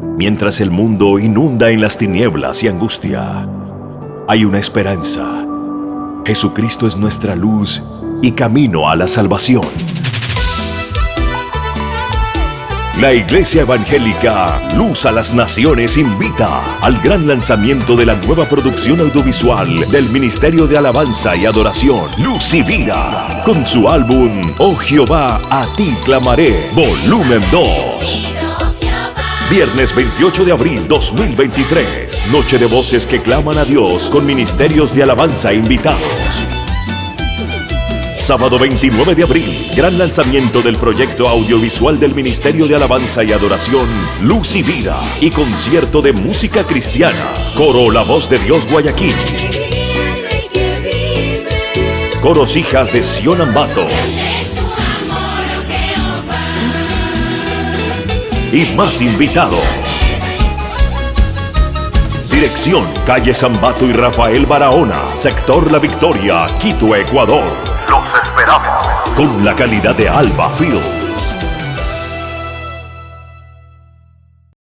Mientras el mundo inunda en las tinieblas y angustia, hay una esperanza. Jesucristo es nuestra luz y camino a la salvación. La Iglesia Evangélica Luz a las Naciones invita al gran lanzamiento de la nueva producción audiovisual del Ministerio de Alabanza y Adoración, Luz y Vida, con su álbum Oh Jehová, a ti clamaré, volumen 2. Viernes 28 de abril 2023, noche de voces que claman a Dios con ministerios de alabanza invitados. Sábado 29 de abril, gran lanzamiento del proyecto audiovisual del Ministerio de Alabanza y Adoración, Luz y Vida, y concierto de música cristiana, coro La Voz de Dios Guayaquil, coros Hijas de Sion Ambato, y más invitados. Dirección, calle Sambato y Rafael Barahona, sector La Victoria, Quito, Ecuador. Los esperamos. Con la calidad de Alba Film.